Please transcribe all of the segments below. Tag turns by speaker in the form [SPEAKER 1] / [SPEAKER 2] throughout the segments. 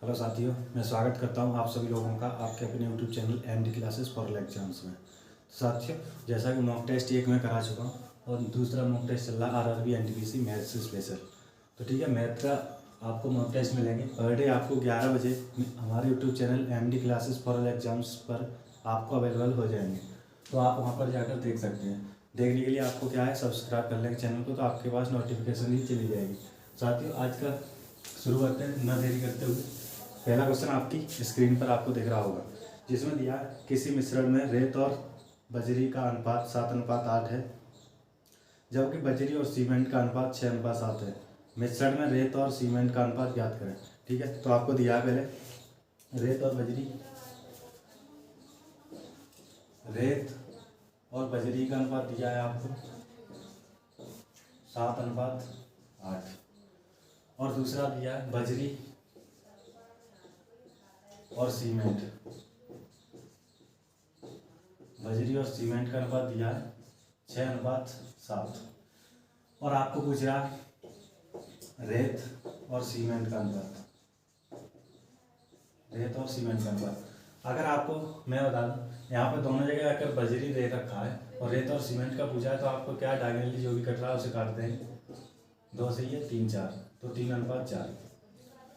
[SPEAKER 1] Hello साथियों, मैं स्वागत करता हूं आप सभी लोगों का आपके अपने YouTube channel MD classes for exams में। तो साथियों, जैसा कि मॉक टेस्ट एक मैं करा चुका हूं और दूसरा मॉक टेस्ट चल रहा है आरआरबी एनटीपीसी मैथ से स्पेशल। तो ठीक है, मैथ का आपको मॉक टेस्ट मिलेंगे पर डे आपको 11 बजे हमारे YouTube channel MD classes for exams पर आपको अवेलेबल हो जाएंगे। तो आप वहाँ पर जाकर देख सकते हैं। देखने के लिए आपको क्या है, सब्सक्राइब कर लेंगे चैनल को, तो आपके पास नोटिफिकेशन ही चली जाएगी। साथियों, आज का शुरू करते हैं न देरी करते हुए। पहला क्वेश्चन आपकी स्क्रीन पर आपको दिख रहा होगा, जिसमें दिया किसी मिश्रण में रेत और बजरी का अनुपात 7:8 है, जबकि बजरी और सीमेंट का अनुपात 6:7 है। मिश्रण में रेत और सीमेंट का अनुपात ज्ञात करें। ठीक है, तो आपको दिया है पहले रेत और बजरी, रेत और बजरी का अनुपात दिया है आपको 7:8, और दूसरा दिया है बजरी और सीमेंट, बजरी और सीमेंट का अनुपात दिया है 6:7, और आपको पूछ रहा है रेत और सीमेंट का अनुपात, रेत और सीमेंट का अनुपात। अगर आपको मैं बता दूं, यहाँ पर दोनों जगह अगर बजरी दे रखा है और रेत और सीमेंट का पूछा है, तो आपको क्या डायगोनली जो भी कट रहा है उसे काट देंगे। 2 से ये 3 4, तो 3:4।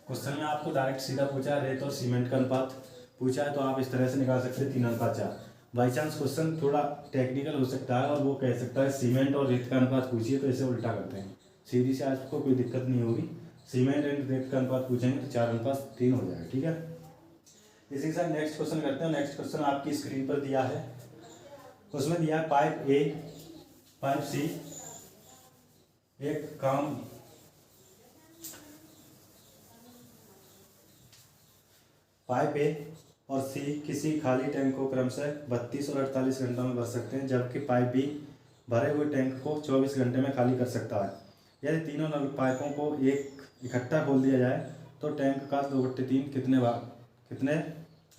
[SPEAKER 1] क्वेश्चन में आपको डायरेक्ट सीधा पूछा है रेत और सीमेंट का अनुपात पूछा है, तो आप इस तरह से निकाल सकते हैं 3:4। बाई चांस क्वेश्चन थोड़ा टेक्निकल हो सकता है और वो कह सकता है सीमेंट और रेत का अनुपात पूछिए, तो इसे उल्टा करते हैं। सीधी से आपको कोई दिक्कत नहीं होगी। सीमेंट एंड रेत का अनुपात पूछेंगे तो 4:3 हो जाएगा। ठीक है, इसी के साथ नेक्स्ट क्वेश्चन करते हैं। नेक्स्ट क्वेश्चन आपकी स्क्रीन पर दिया है, उसमें दिया है पाइप ए, पाइप सी, एक काम पाइप ए और सी किसी खाली टैंक को क्रमशः 32 और 48 घंटों में भर सकते हैं, जबकि पाइप बी भरे हुए टैंक को 24 घंटे में खाली कर सकता है। यदि तीनों नल पाइपों को एक इकट्ठा खोल दिया जाए तो टैंक का 2/3 कितने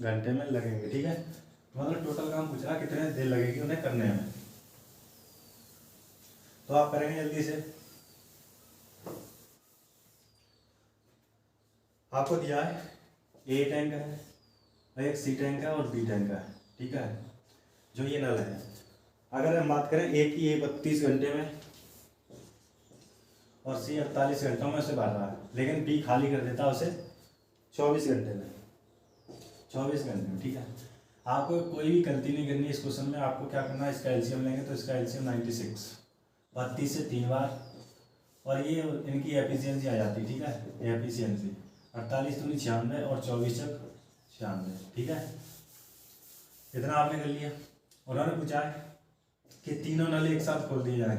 [SPEAKER 1] घंटे में लगेंगे। ठीक है, मतलब टोटल काम पूछ रहा कितने देर लगेगी उन्हें करने में। तो आप करेंगे जल्दी से। आपको दिया है ए टैंक है, एक सी टैंक है और बी टैंक है। ठीक है, जो ये नल है, अगर हम बात करें ए की, ए 32 घंटे में और सी 48 घंटों में उसे भर रहा है, लेकिन बी खाली कर देता है उसे 24 घंटे में, 24 घंटे में। ठीक है, आपको कोई भी गलती नहीं करनी इस क्वेश्चन में। आपको क्या करना है, इसका एलसीएम लेंगे तो इसका एलसीएम 96, 32 से 3 बार, और ये इनकी एफिशिएंसी आ जाती है। ठीक है, एफिशिएंसी 48 दूनी 96 और 24 चक 96। ठीक है, इतना आपने कर लिया। उन्होंने पूछा है कि तीनों नल एक साथ खोल दिए जाए,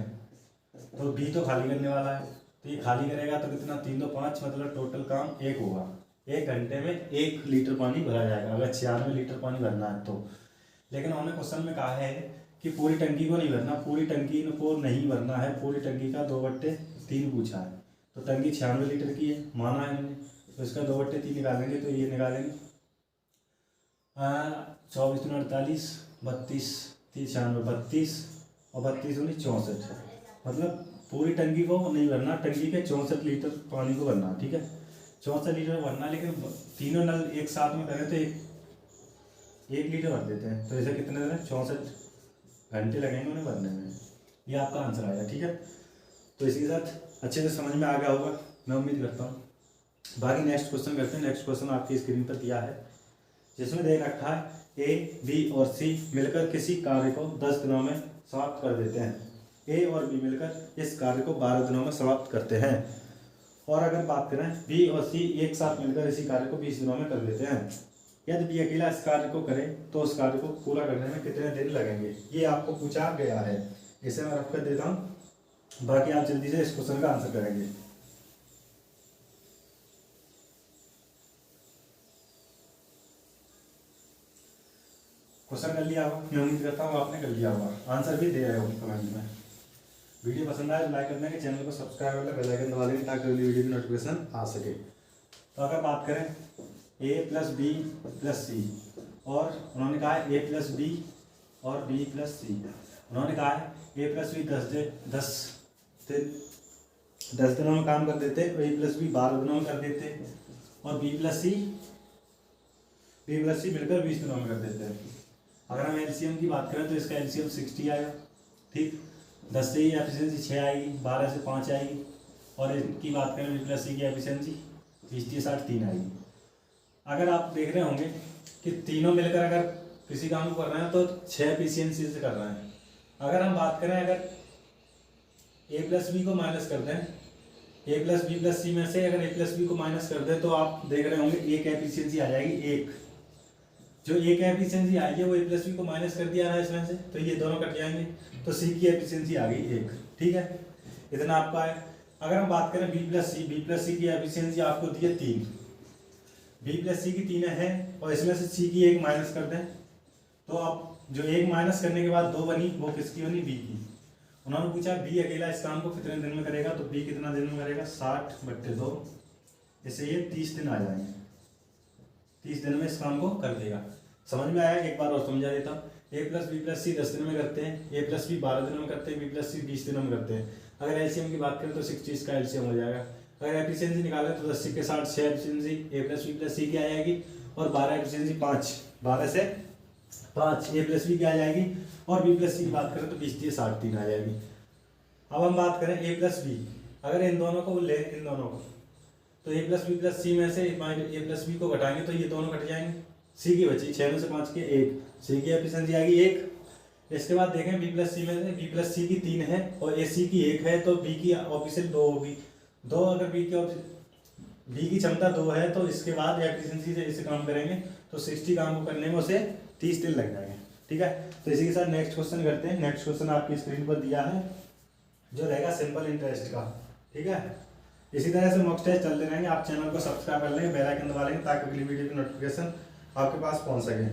[SPEAKER 1] तो बी तो खाली करने वाला है, तो ये खाली करेगा तो कितना, 3 2 5, मतलब टोटल काम 1 होगा। 1 घंटे में 1 लीटर पानी भरा जाएगा, अगर 96 लीटर पानी भरना है तो। लेकिन उन्होंने क्वेश्चन में कहा है कि पूरी टंकी को नहीं भरना, पूरी टंकी को नहीं भरना है, पूरी टंकी का 2/3 पूछा है। तो टंकी 96 लीटर की है, माना है हमने, तो इसका 2/3 निकालेंगे तो ये निकालेंगे 24 दूनी 48, 32 30 96, 32 और 32 दूनी 64, मतलब पूरी टंकी को नहीं भरना, टंकी के 64 लीटर पानी को भरना। ठीक है, 64 लीटर भरना, लेकिन तीनों नल एक साथ में करें तो 1 लीटर भर देते हैं, तो इसे कितने देना, 64 घंटे लगेंगे उन्हें भरने में। ये आपका आंसर आएगा। ठीक है, तो इसी के साथ अच्छे से समझ में आ गया होगा, मैं उम्मीद करता हूँ। बाकी नेक्स्ट क्वेश्चन करते हैं। नेक्स्ट क्वेश्चन आपकी स्क्रीन पर दिया है, जिसमें दे रखा है ए, बी और सी मिलकर किसी कार्य को 10 दिनों में समाप्त कर देते हैं। ए और बी मिलकर इस कार्य को 12 दिनों में समाप्त करते हैं। और अगर बात करें बी और सी एक साथ मिलकर इसी कार्य को 20 दिनों में कर देते हैं, यदि बी अकेला इस कार्य को करे तो उस कार्य को पूरा करने में कितने दिन लगेंगे, ये आपको पूछा गया है। इसे मैं रख कर देता हूँ, बाकी आप जल्दी से इस क्वेश्चन का आंसर करेंगे। क्वेश्चन कर लिया होगा, मैं उम्मीद करता हूँ आपने कर लिया होगा, आंसर भी दे रहे हो कमेंट में। वीडियो पसंद आए तो लाइक कर देंगे, चैनल को सब्सक्राइब वाला बेल आइकन दबा देंगे ताकि अगली वीडियो की नोटिफिकेशन आ सके। तो अगर बात करें ए प्लस बी प्लस सी, और उन्होंने कहा है ए प्लस बी और बी प्लस सी, उन्होंने कहा है ए प्लस बी 10 दिनों में काम कर देते, और ए प्लस बी 12 दिनों में कर देते, और बी प्लस सी मिलकर 20 दिनों में कर देते हैं। अगर हम एलसीएम की बात करें तो इसका एलसीएम 60 आएगा, ठीक। 10 से ही एफिशिएंसी 6 आएगी, 12 से 5 आएगी, और इनकी बात करें बी प्लस सी की एफिशिएंसी 20-60 3 आएगी। अगर आप देख रहे होंगे कि तीनों मिलकर अगर किसी काम को कर रहे हैं तो 6 एफिशिएंसी से कर रहे हैं। अगर हम बात करें, अगर ए प्लस बी को माइनस कर दें, ए प्लस बी प्लस सी में से अगर ए प्लस बी को माइनस कर दें तो आप देख रहे होंगे एक एफिशिएंसी आ जाएगी, एक। जो एक एफिशिएंसी आई है वो ए प्लस बी को माइनस कर दिया है इसमें से, तो ये दोनों कट जाएंगे, तो सी की एफिशिएंसी आ गई एक, ठीक है। इतना आपका है। अगर हम बात करें बी प्लस सी की एफिशिएंसी आपको दी है 3, बी प्लस सी की 3 है, और इसमें से सी की एक माइनस कर दें, तो आप जो एक माइनस करने के बाद 2 बनी वो किसकी बनी, बी की। उन्होंने पूछा बी अकेला इस काम को कितने दिन में करेगा, तो बी कितना दिन में करेगा, 60/2, इससे ये 30 दिन आ जाएंगे, 30 दिन में इस काम को कर देगा। समझ में आया? एक बार और समझा देता हूँ। ए प्लस बी प्लस सी 10 दिन में करते हैं, ए प्लस बी 12 दिनों में करते हैं, बी प्लस सी 20 दिनों में करते हैं। अगर एलसीएम की बात करें तो 60 का एलसीएम हो जाएगा। अगर एफिशिएंसी निकालें तो 10 के साथ 6 एफिशिएंसी ए प्लस बी प्लस सी की आ जाएगी, और 12 एफिशिएंसी 5, 12 से 5 ए प्लस बी की आ जाएगी, और बी प्लस सी की बात करें तो 20-60 3 आ जाएगी। अब हम बात करें ए प्लस बी, अगर इन दोनों को ले, इन दोनों को, तो ए प्लस बी प्लस सी में से ए प्लस बी को घटाएंगे तो ये दोनों घट जाएंगे, सी की बची 6 में से 5 के 1, सी की एफिशिएंसी आएगी 1। इसके बाद देखें बी प्लस सी में से बी प्लस सी की 3 है और ए सी की 1 है, तो बी की ऑफिशियल 2 होगी, 2। अगर बी की क्षमता 2 है तो इसके बाद एफिशिएंसी से इसे काम करेंगे तो 60 काम को करने में उसे 30 दिन लग जाएंगे, ठीक है। तो इसी के साथ नेक्स्ट क्वेश्चन करते हैं। नेक्स्ट क्वेश्चन आपकी स्क्रीन पर दिया है, जो रहेगा सिंपल इंटरेस्ट का, ठीक है। इसी तरह से मॉक टेस्ट चलते रहेंगे। आप चैनल को सब्सक्राइब कर लेंगे, बेल आइकन दबा लेंगे ताकि अगली वीडियो की नोटिफिकेशन आपके पास पहुंच सके।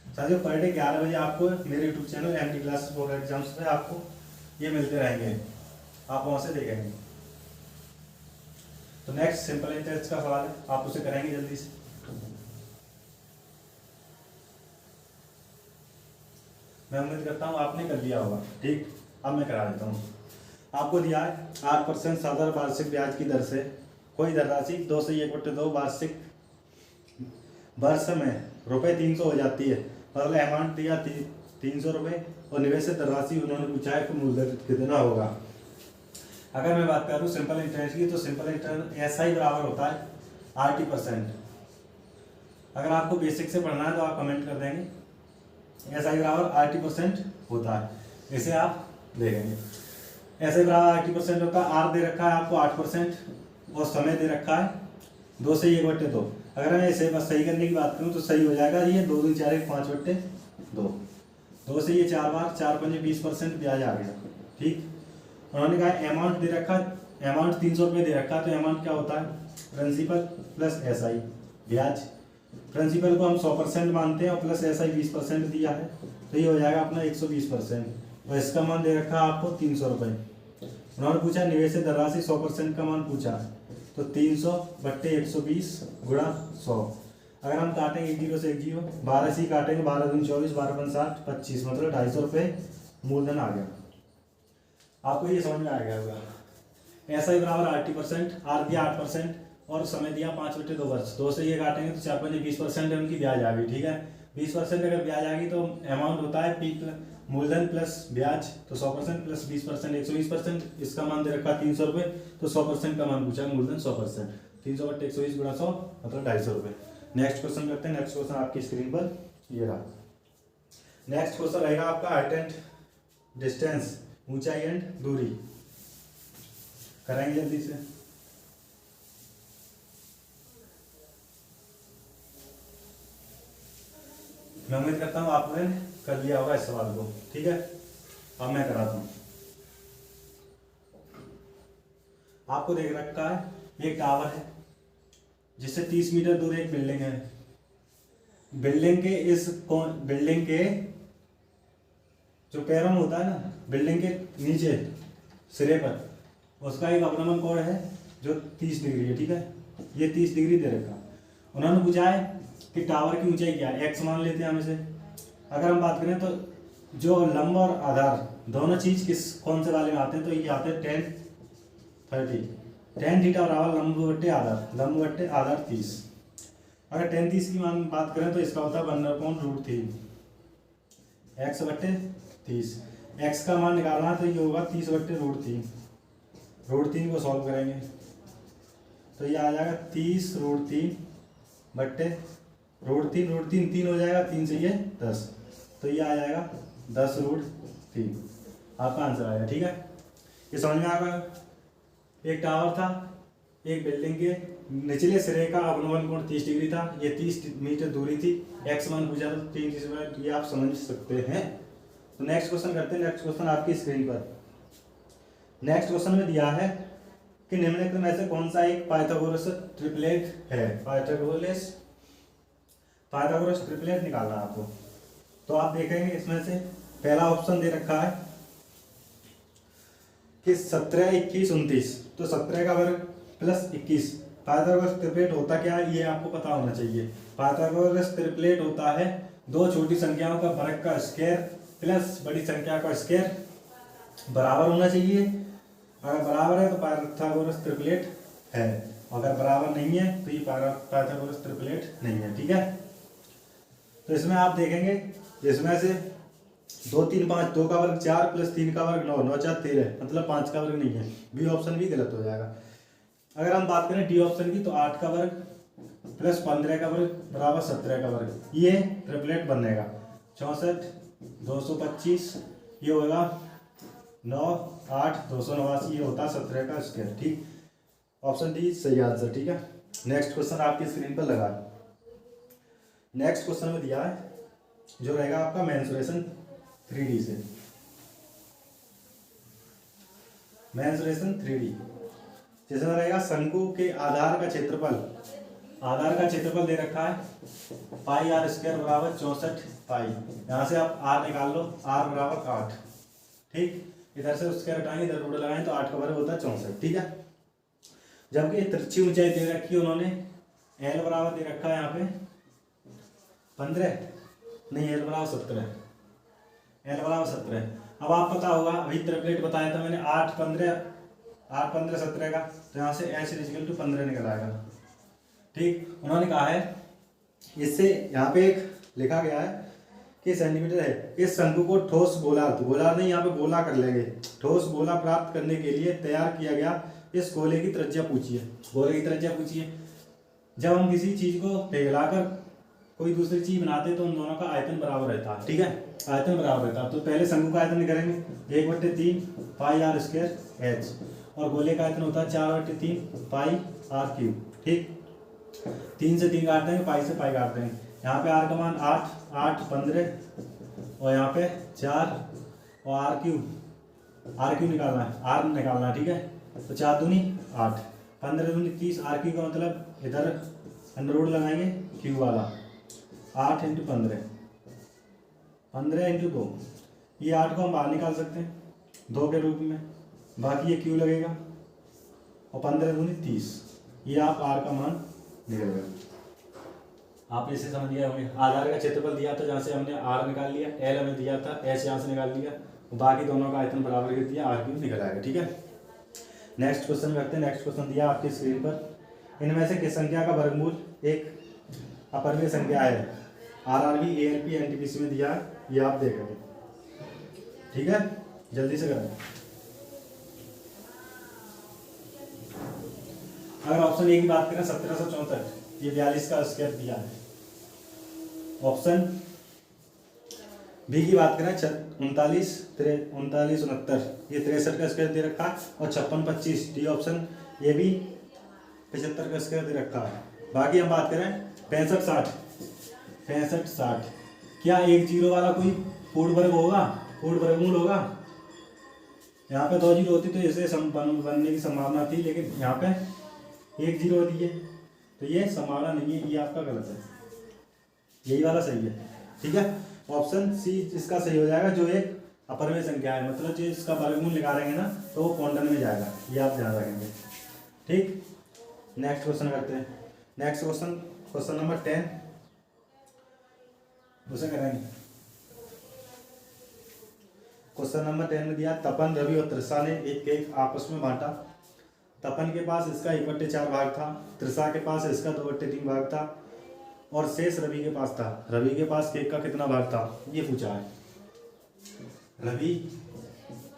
[SPEAKER 1] साथियों, पर डे 11 बजे आपको मेरे YouTube channel MD classes for exams पे आपको ये मिलते रहेंगे, आप वहाँ से देखेंगे। तो नेक्स्ट सिंपल इंटरेस्ट का सवाल है, आप उसे करेंगे जल्दी से। मैं उम्मीद करता हूँ आपने कर लिया होगा, ठीक। अब मैं करा देता हूँ। आपको दिया है 8% साधारण वार्षिक ब्याज की दर से कोई धनराशि 2 से 1/2 वार्षिक वर्ष में ₹300 हो जाती है। मतलब अमाउंट दिया 300 रुपये, और निवेशित धनराशि उन्होंने पूछा है कि मूलधन कितना होगा। अगर मैं बात करूँ सिंपल इंटरेस्ट की, तो सिंपल इंटरेस्ट SI बराबर होता है RT%। अगर आपको बेसिक से पढ़ना है तो आप कमेंट कर देंगे, SI बराबर RT% होता है, इसे आप देखेंगे। SI बराबर RT% होता है। R दे रखा है आपको 8%, और समय दे रखा है 2 से 1/2। अगर मैं इसे बस सही करने की बात करूँ तो सही हो जाएगा, ये 2 दूनी 4 1 5/2, 2 से ये 4 बार, 4 पंजे 20% ब्याज आ गया, ठीक। उन्होंने कहा अमाउंट दे रखा, अमाउंट 300 रुपये दे रखा, तो अमाउंट क्या होता है, प्रिंसिपल प्लस SI ब्याज। प्रिंसिपल को हम 100% मानते हैं और प्लस SI 20% दिया है, तो ये हो जाएगा अपना 120%, और इसका मान दे रखा आपको 300 रुपये। उन्होंने पूछा निवेशित धनराशि 100% का मान पूछा, तो 300/120 गुणा 100। अगर हम काटेंगे 1 0 से 1 0, 12 से ही काटेंगे, 12 दूनी 24, 12 पंजे 60, 25, मतलब 250 रुपये मूलधन आ गया। आपको ये समझ में आ गया होगा। SI बराबर RT%, R दिया 8% और समय दिया 5/2 वर्ष। 2 से ये काटेंगे तो 4 पंजे 20% है, उनकी ब्याज आ गई, ठीक है। 20% अगर ब्याज आ गई तो अमाउंट होता है पी मूलधन प्लस ब्याज, तो 100% प्लस 20% 120%। इसका मान दे रखा 300 रुपये, तो 100% का मान पूछा, मूलधन 100%, 300/120 गुणा 100 मतलब 250 रुपये। नेक्स्ट क्वेश्चन करते हैं। नेक्स्ट क्वेश्चन आपकी स्क्रीन पर ये रहा। नेक्स्ट क्वेश्चन रहेगा आपका हाइट एंड डिस्टेंस, ऊंचाई एंड दूरी। कराएंगे जल्दी से। मैं उम्मीद करता हूँ आपने कर लिया होगा इस सवाल को, ठीक है। अब मैं कराता हूँ। आपको देख रखा है एक टावर है जिससे 30 मीटर दूर एक बिल्डिंग है। बिल्डिंग के जो पैरम होता है ना, बिल्डिंग के नीचे सिरे पर, उसका एक अवनमन कोण है जो 30 डिग्री है, ठीक है। ये 30 डिग्री दे रखा। उन्होंने पूछा है कि टावर की ऊंचाई क्या है, x मान लेते हैं हम इसे। अगर हम बात करें तो जो लंब और आधार दोनों चीज कौन से वाले में आते हैं, तो ये आते हैं 10 30, टेन थीटा बराबर लंब बट्टे आधार 30। अगर टेन 30 की मान बात करें तो इसका होता है 1/√3 एक्स बट्टे 30। एक्स का मान निकालना है तो ये होगा 30/√3। √3 को सॉल्व करेंगे तो ये आ जाएगा 30√3 बट्टे √3 3 हो जाएगा, 3 से ये 10, तो ये आ जाएगा 10√3 आपका आंसर आएगा। ठीक है, ये समझ में आ गया। एक टावर था, एक बिल्डिंग के निचले सिरे का अवनवन कोण 30 डिग्री था, ये 30 मीटर दूरी थी, एक्स मान पूछा तो 3 ये आप समझ सकते हैं। तो नेक्स्ट क्वेश्चन करते हैं। नेक्स्ट क्वेश्चन आपकी स्क्रीन पर। नेक्स्ट क्वेश्चन में दिया है कि निम्नलिखित में से कौन सा एक पाइथागोरस ट्रिपलेट है। पाइथागोरस ट्रिपलेट निकालना है आपको। तो आप देखेंगे इसमें से पहला ऑप्शन दे रखा है कि 17, 21, 29, तो 17 का वर्ग प्लस 21। पाइथागोरस ट्रिपलेट होता क्या है ये आपको पता होना चाहिए। पाइथागोरस ट्रिपलेट होता है दो छोटी संख्याओं का वर्ग का स्क्वायर प्लस बड़ी संख्या का स्क्वायर बराबर होना चाहिए। अगर बराबर है तो पाइथागोरस ट्रिपलेट है, अगर बराबर नहीं है तो ये पाइथागोरस ट्रिपलेट नहीं है। ठीक है, तो इसमें आप देखेंगे इसमें से 2, 3, 5, 2 का वर्ग 4 प्लस 3 का वर्ग 9, 9, 4, 13, मतलब 5 का वर्ग नहीं है। बी ऑप्शन भी गलत हो जाएगा। अगर हम बात करें डी ऑप्शन की तो 8 का वर्ग प्लस 15 का वर्ग बराबर 17 का वर्ग, ये ट्रिपलेट बनेगा। 64, 225, ये होगा 9, 8, 289, ये होता 17 का स्क्वायर। ठीक, ऑप्शन डी सही आंसर। ठीक है, नेक्स्ट क्वेश्चन आपकी स्क्रीन पर लगा। नेक्स्ट क्वेश्चन में दिया है जो रहेगा आपका मेंसुरेशन 3D से। मेंसुरेशन 3D जिसमें रहेगा शंकु के आधार का क्षेत्रफल दे रखा है पाई आर स्क्वायर बराबर 64 पाई। यहाँ से आप आर निकाल लो, आर बराबर 8। ठीक, इधर से स्क्वायर हटाएंगे, इधर रूट लगाएंगे तो 8 का वर्ग होता है 64। ठीक है, जबकि तिरछी ऊंचाई दे रखी है उन्होंने, एल बराबर दे रखा है यहाँ पे 15, नहीं एल बराबर 17, एल बराबर 17। अब आप पता होगा अभी ट्रिपलेट बताया था मैंने 8, 15, 17 का, तो यहाँ से एच इक्वल टू 15 निकल आएगा। ठीक, उन्होंने कहा है इससे यहाँ पे एक लिखा गया है कि सेंटीमीटर है। इस शंकु को ठोस गोला नहीं, यहाँ पे गोला कर लेंगे। ठोस गोला प्राप्त करने के लिए तैयार किया गया इस गोले की त्रिज्या पूछिए। जब हम किसी चीज को पिघलाकर कोई दूसरी चीज बनाते तो उन दोनों का आयतन बराबर रहता है। ठीक है, आयतन बराबर रहता है। तो पहले शंकु का आयतन निकालेंगे 1/3 पाई आर स्क्वायर एच, और गोले का आयतन होता है 4/3 पाई आर क्यूब। ठीक, 3 से 3 काट देंगे, पाई से पाई काट देंगे। यहाँ पे आर का मान 8, 8, 15, और यहाँ पे 4 और आर क्यूब निकालना है। ठीक है, तो 4 दूनी 8, 15 दूनी 30, आर क्यूब का मतलब इधर अंडर रूट लगाएंगे क्यूब वाला, 8 × 15, 15 × 2, ये 8 को हम बाहर निकाल सकते हैं 2 के रूप में, बाकी ये क्यू लगेगा, और 15 दूनी 30, ये आप आर का मान निकलेगा। आप इसे समझ गए होंगे। आधार का क्षेत्रफल दिया था जहाँ से हमने आर निकाल लिया, एल हमें दिया था, एच यहाँ से निकाल लिया, बाकी दोनों का आयतन बराबर कर दिया, आर क्यूब निकल आएगा। ठीक है, नेक्स्ट क्वेश्चन करते हैं। नेक्स्ट क्वेश्चन दिया आपकी स्क्रीन पर, इनमें से किस संख्या का वर्गमूल एक अपरिमेय संख्या है। RRB, ALP, NTPC में दिया है, ये आप देखेंगे। ठीक है, जल्दी से करें। अगर ऑप्शन ए की बात करें 1764, ये 42 का स्क्वायर दिया है। ऑप्शन बी की बात करें 39, 69, ये 63 का स्क्वायर दे रखा है, और 56, 25, डी ऑप्शन ये भी 75 का स्क्वायर दे रखा है। बाकी हम बात करें 65, 60, क्या 1 0 वाला कोई पूर्ण वर्गमूल होगा। यहाँ पे 2 0 होती तो इसे बनने की संभावना थी, लेकिन यहाँ पे 1 0 होती है, तो ये संभावना नहीं है, ये आपका गलत है, यही वाला सही है। ठीक है, ऑप्शन सी इसका सही हो जाएगा, जो एक अपरिमेय संख्या है, मतलब जो इसका वर्गमूल निकालेंगे ना तो वो क्वांटम में जाएगा, ये आप ध्यान रखेंगे। ठीक, नेक्स्ट क्वेश्चन करते हैं। नेक्स्ट क्वेश्चन नंबर 10 उसे करेंगे। क्वेश्चन नंबर 10 में दिया, तपन, रवि और तृषा ने एक केक आपस में बांटा। तपन के पास इसका 1/4 भाग था, तृषा के पास इसका 2/3 भाग था, और शेष रवि के पास था। रवि के पास केक का कितना भाग था ये पूछा है। रवि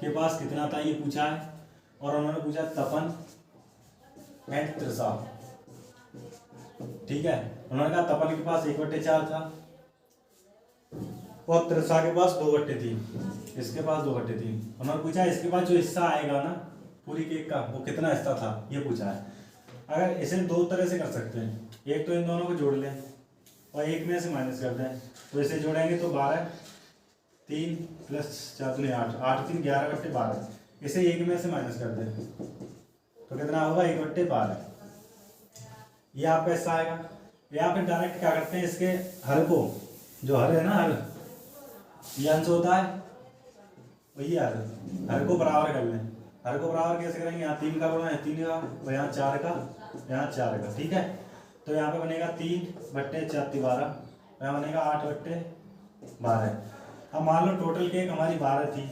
[SPEAKER 1] के पास कितना था ये पूछा है, और उन्होंने पूछा तपन एंड तृषा। ठीक है, उन्होंने कहा तपन के पास 1/4 था और तृषा के पास 2/3, इसके पास 2/3। उन्होंने पूछा इसके पास जो हिस्सा आएगा ना पूरी केक का वो कितना हिस्सा था ये पूछा है। अगर इसे दो तरह से कर सकते हैं, एक तो इन दोनों को जोड़ लें और एक में से माइनस कर दें। तो इसे जोड़ेंगे तो 12, 3 + 4 = 8, 8 3 11/12। इसे एक में से माइनस कर दें तो कितना होगा 1/12। ये आपका हिस्सा आएगा। या फिर डायरेक्ट क्या करते हैं, इसके हर को, जो हर है ना हर, ये अंश होता है वही हर को बराबर कर लें। हर को बराबर कैसे करेंगे, यहाँ 3 का गुणा है 3 का, और यहाँ 4 का, यहाँ 4 का। ठीक है, तो यहाँ पे बनेगा 3/4 12, यहाँ बनेगा 8/12। अब मान लो टोटल केक हमारी 12 थी,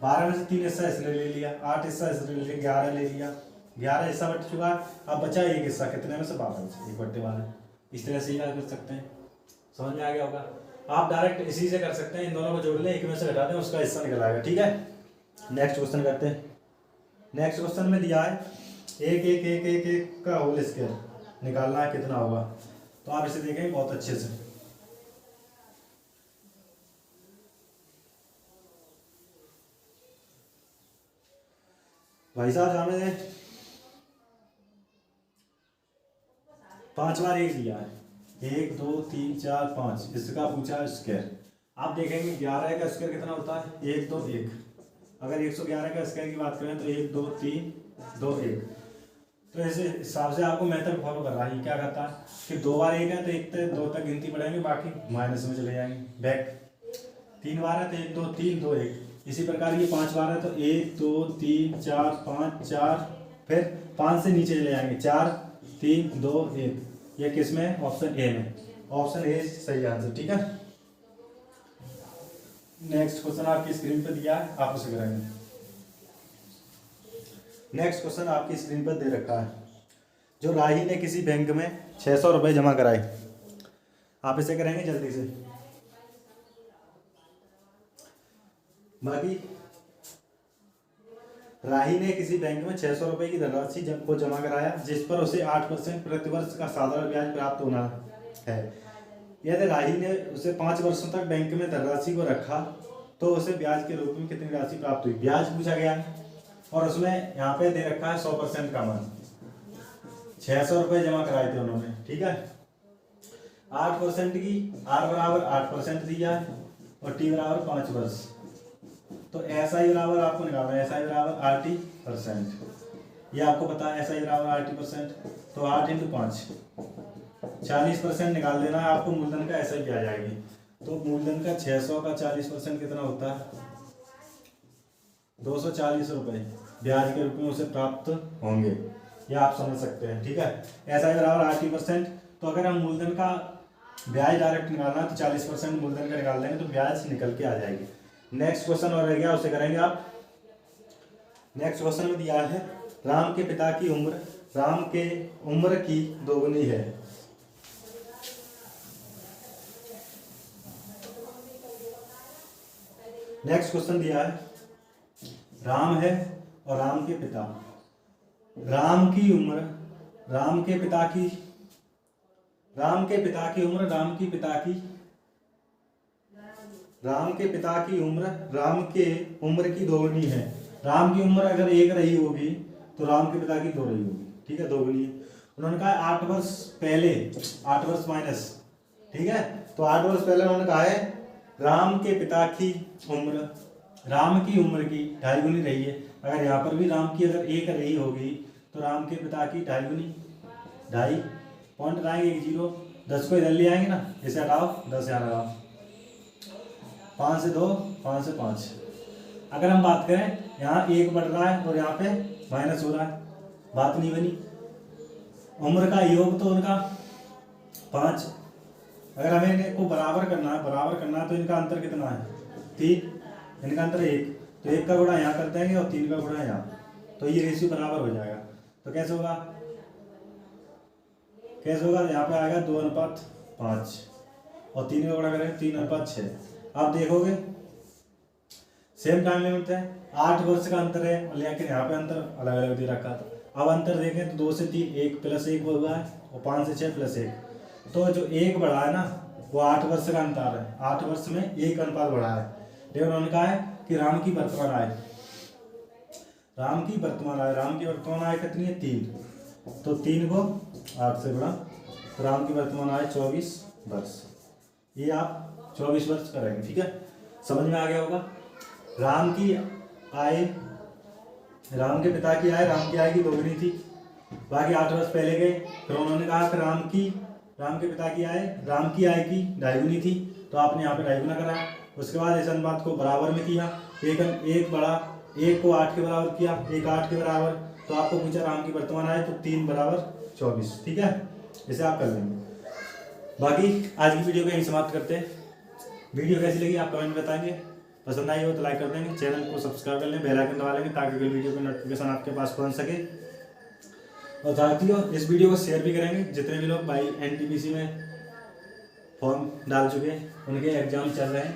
[SPEAKER 1] 12 में से 3 हिस्सा इसने ले लिया, 8 हिस्सा इसने ले लिया, 11 ले लिया, 11 हिस्सा बच चुका है। अब बचा एक हिस्सा, कितने में से 12 में से 1/12। इस तरह से ही कर सकते हैं। समझ में आ गया होगा। आप डायरेक्ट इसी से कर सकते हैं, इन दोनों को जोड़ लें, एक में से घटा दें, उसका हिस्सा निकल आएगा। ठीक है, नेक्स्ट क्वेश्चन करते हैं। नेक्स्ट क्वेश्चन में दिया है 1 का होल स्क्वायर निकालना है, कितना होगा। तो आप इसे देखें बहुत अच्छे से। भाई साहब जाने दें, 5 बार 1 दिया है, 1 2 3 4 5, इसका पूछा है स्क्वायर। आप देखेंगे 11 का स्क्वायर कितना होता है, 1 2 1। अगर 111 का स्क्वायर की बात करें तो 1 2 3 2 1। तो इस हिसाब से आपको मेथड फॉलो कर रहा है। ये क्या करता है कि 2 बार 1 है तो 1 से 2 तक गिनती बढ़ाएंगे, बाकी माइनस में चले जाएंगे बैक। 3 बार है तो 1 2 3 2 1। इसी प्रकार ये 5 बार है तो 1 2 3 4 5 4, फिर 5 से नीचे चले जाएंगे, 4 3 2 1। ये किस में, ऑप्शन ए में। ऑप्शन ए सही आंसर। ठीक है, नेक्स्ट क्वेश्चन आपकी स्क्रीन पर दिया है, आप उसे करेंगे। नेक्स्ट क्वेश्चन आपकी स्क्रीन पर दे रखा है, जो राही ने किसी बैंक में 600 रुपये जमा कराए। आप इसे करेंगे जल्दी से। बाकी राही ने किसी बैंक में 600 रुपये की धनराशि को जमा कराया, जिस पर उसे 8% प्रतिवर्ष का साधारण ब्याज प्राप्त होना है। यदि राही ने उसे 5 वर्षों तक बैंक में धनराशि को रखा तो उसे ब्याज के रूप में कितनी राशि प्राप्त हुई। ब्याज पूछा गया है और उसमें यहाँ पे दे रखा है 100% का मान। 600 रुपये जमा कराए थे उन्होंने। ठीक है, 8% की, R बराबर 8% दिया है और T बराबर 5 वर्ष। तो SI बराबर आपको निकालना है, SI बराबर RT%। ये आपको पता है SI बराबर RT%। तो 8 × 5 40% निकाल देना है आपको, मूलधन का SI भी आ जाएगी। तो मूलधन का 600 का 40% कितना होता है, 240 रुपये ब्याज के रूप में उसे प्राप्त होंगे। ये आप समझ सकते हैं। ठीक है, SI बराबर RT%। तो अगर हम मूलधन का ब्याज डायरेक्ट निकालना है तो 40% मूलधन का निकाल देंगे तो ब्याज निकल के आ जाएगी। नेक्स्ट क्वेश्चन और रह गया, उसे करेंगे आप। नेक्स्ट क्वेश्चन में दिया है राम के पिता की उम्र राम के उम्र की दोगुनी है। नेक्स्ट क्वेश्चन दिया है राम है और राम के पिता, राम की उम्र राम के पिता की उम्र राम के पिता की उम्र राम के उम्र की दोगुनी है। राम की उम्र अगर 1 रही होगी तो राम के पिता की 2 रही होगी। ठीक है, दोगुनी है। उन्होंने कहा 8 वर्ष पहले, 8 वर्ष माइनस। ठीक है, तो 8 वर्ष पहले उन्होंने कहा है राम के पिता की उम्र राम की उम्र की 2.5 गुनी रही है। अगर यहाँ पर भी राम की अगर 1 रही होगी तो राम के पिता की 2.5 गुनी, 2.5 पॉइंट लगाएंगे, 1 0, 10 को इधर ले आएंगे ना, इसे हटाओ, 10 यहाँ लगाओ, 5 से 2, 5 से 5। अगर हम बात करें यहाँ 1 बढ़ रहा है और यहाँ पे माइनस हो रहा है, बात नहीं बनी। उम्र का योग तो उनका 5। अगर हमें इनको बराबर करना है तो इनका अंतर कितना है, 3। इनका अंतर 1, तो 1 का गुणा यहाँ कर देंगे और 3 का गुणा यहाँ, तो ये रेशियो बराबर हो जाएगा। तो कैसे होगा, कैसे होगा, यहाँ पे आएगा 2:5 और 3 का गुणा करेंगे 3:6। आप देखोगे सेम टाइम लिमिट है, 8 वर्ष का अंतर है, लेकिन यहाँ पे अंतर अलग अलग दे रखा था। अब अंतर देखें तो 2 से 3 1 + 1 हुआ है और 5 से 6 + 1। तो जो 1 बढ़ा है ना वो 8 वर्ष का अंतर है, 8 वर्ष में 1 अनुपात बढ़ा है। लेकिन उन्होंने कहा है कि राम की वर्तमान आय, राम की वर्तमान आय, राम की वर्तमान आय कितनी है 3, तो 3 को 8 से गुणा, तो राम की वर्तमान आय 24 वर्ष। ये आप 24 वर्ष करेंगे, ठीक है, समझ में आ गया होगा। राम की आय, राम के पिता की आय राम की आय की दोगुनी थी, बाकी 8 वर्ष पहले गए। फिर उन्होंने कहा कि राम के पिता की आय राम की आय की 2.5 गुनी थी, तो आपने यहाँ पे 2.5 गुना करा। उसके बाद इस अनुपात को बराबर में किया, एक बढ़ा, 1 को 8 के बराबर किया, 1 8 के बराबर, तो आपको पूछा राम की वर्तमान आय, तो 3 = 24, ठीक है, इसे आप कर लेंगे। बाकी आज की वीडियो को यहीं समाप्त करते हैं। वीडियो कैसी लगी आप कमेंट में बताएंगे, पसंद आई हो तो लाइक कर देंगे, चैनल को सब्सक्राइब कर लें, बेल आइकन दबा लेंगे ताकि अगली वीडियो की नोटिफिकेशन आपके पास पहुंच सके। और साथियों इस वीडियो को शेयर भी करेंगे, जितने भी लोग भाई NTPC में फॉर्म डाल चुके हैं, उनके एग्जाम चल रहे हैं,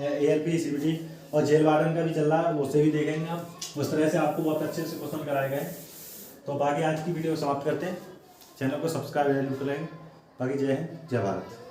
[SPEAKER 1] ALP CBT और जेल वार्डन का भी चल रहा है, उसे भी देखेंगे आप। उस तरह से आपको बहुत अच्छे से क्वेश्चन कराए गए। तो बाकी आज की वीडियो समाप्त करते हैं, चैनल को सब्सक्राइब जरूर करेंगे। बाकी जय हिंद, जय भारत।